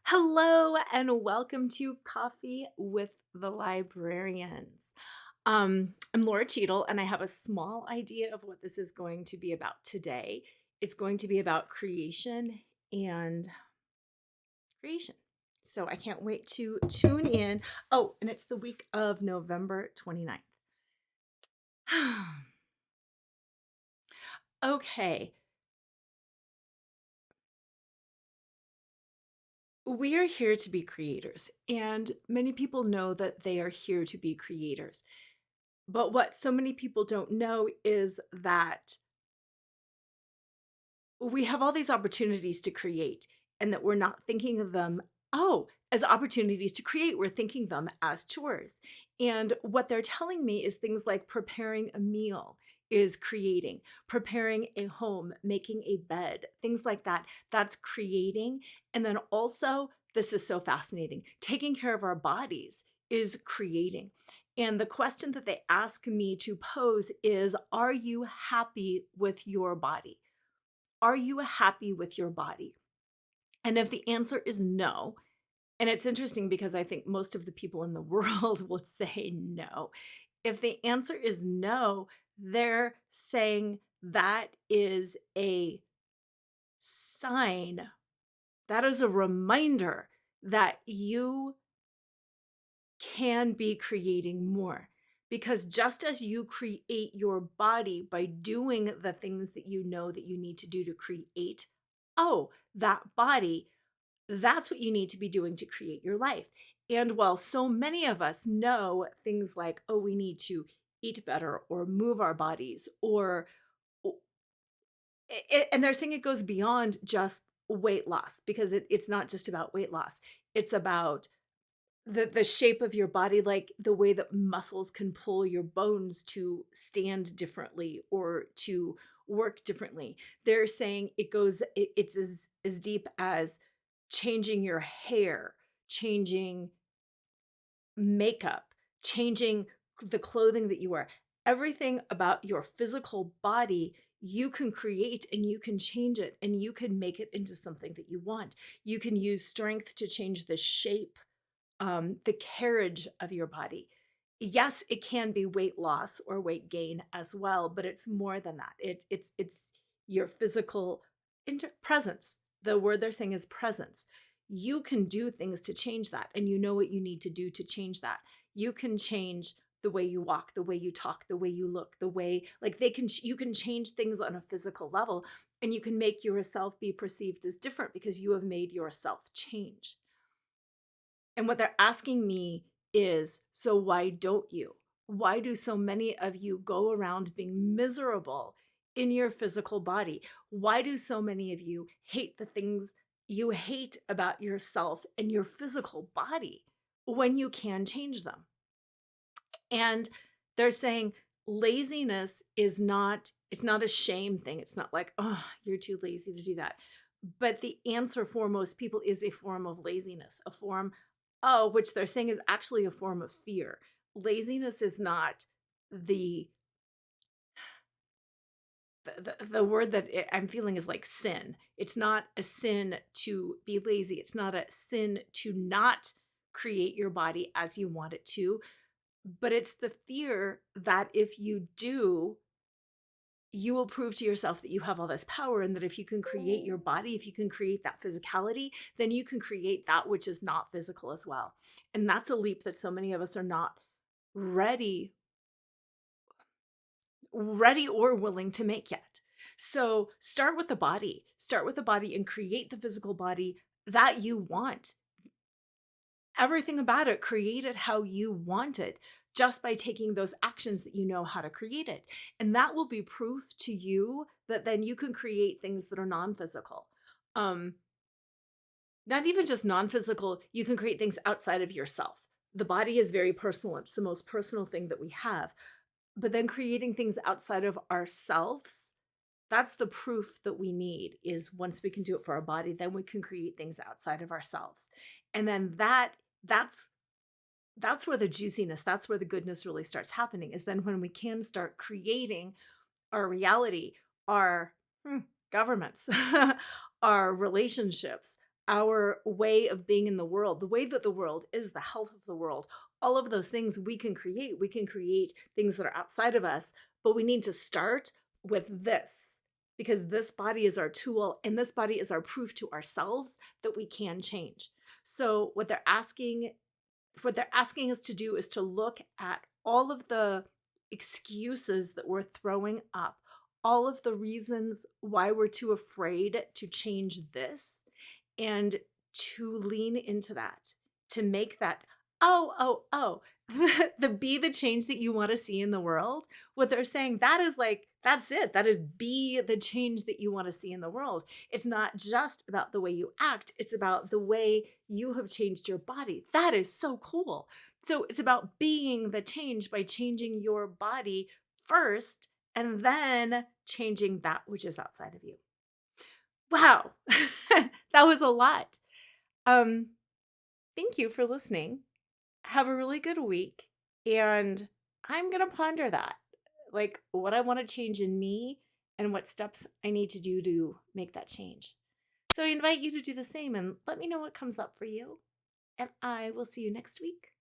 Hello and welcome to Coffee with the Librarians. I'm Laura Cheadle, and I have a small idea of what this is going to be about today. It's going to be about creation and creation. So I can't wait to tune in. Oh, and it's the week of November 29th. Okay, we are here to be creators, and many people know that they are here to be creators. But what so many people don't know is that we have all these opportunities to create and that we're not thinking of them, as opportunities to create. We're thinking them as chores. And what they're telling me is things like preparing a meal is creating, preparing a home, making a bed, things like that. That's creating. And then also, this is so fascinating, taking care of our bodies is creating. And the question that they ask me to pose is, are you happy with your body? Are you happy with your body? And if the answer is no, and it's interesting because I think most of the people in the world will say no. If the answer is no, they're saying that is a sign, that is a reminder that you can be creating more. Because just as you create your body by doing the things that you know that you need to do to create, that body, that's what you need to be doing to create your life. And while so many of us know things like, we need to eat better or move our bodies, and they're saying it goes beyond just weight loss, because it's not just about weight loss. It's about the shape of your body, like the way that muscles can pull your bones to stand differently or to work differently. They're saying it's as deep as changing your hair, changing makeup, changing the clothing that you wear. Everything about your physical body, you can create and you can change it and you can make it into something that you want. You can use strength to change the shape, the carriage of your body. Yes, it can be weight loss or weight gain as well, but it's more than that. It's your physical presence. The word they're saying is presence. You can do things to change that, and you know what you need to do to change that. You can change the way you walk, the way you talk, the way you look, the way, like, you can change things on a physical level, and you can make yourself be perceived as different because you have made yourself change. And what they're asking me is, so why don't you? Why do so many of you go around being miserable in your physical body? Why do so many of you hate the things you hate about yourself and your physical body when you can change them? And they're saying laziness is not, it's not a shame thing. It's not like, you're too lazy to do that. But the answer for most people is a form of laziness, a form, which they're saying is actually a form of fear. Laziness is not the the word that I'm feeling is like sin. It's not a sin to be lazy. It's not a sin to not create your body as you want it to, but it's the fear that if you do, you will prove to yourself that you have all this power, and that if you can create your body, if you can create that physicality, then you can create that which is not physical as well. And that's a leap that so many of us are not ready ready or willing to make yet. So start with the body. Start with the body and create the physical body that you want. Everything about it, create it how you want it, just by taking those actions that you know how to create it. And that will be proof to you that then you can create things that are non-physical. Um, Not even just non-physical, you can create things outside of yourself. The body is very personal. It's the most personal thing that we have. But then creating things outside of ourselves, that's the proof that we need, is once we can do it for our body, then we can create things outside of ourselves. And then that's where the juiciness, that's where the goodness really starts happening, is then when we can start creating our reality, our governments, our relationships, our way of being in the world, the way that the world is, the health of the world, all of those things we can create. We can create things that are outside of us, but we need to start with this because this body is our tool and this body is our proof to ourselves that we can change. So what they're asking us to do is to look at all of the excuses that we're throwing up, all of the reasons why we're too afraid to change this, and to lean into that, to make that, the be the change that you want to see in the world. What they're saying, that is like, that's it. That is be the change that you want to see in the world. It's not just about the way you act, it's about the way you have changed your body. That is so cool. So it's about being the change by changing your body first and then changing that which is outside of you. Wow. That was a lot. Um, Thank you for listening. Have a really good week. And I'm going to ponder that, like what I want to change in me and what steps I need to do to make that change. So I invite you to do the same and let me know what comes up for you. And I will see you next week.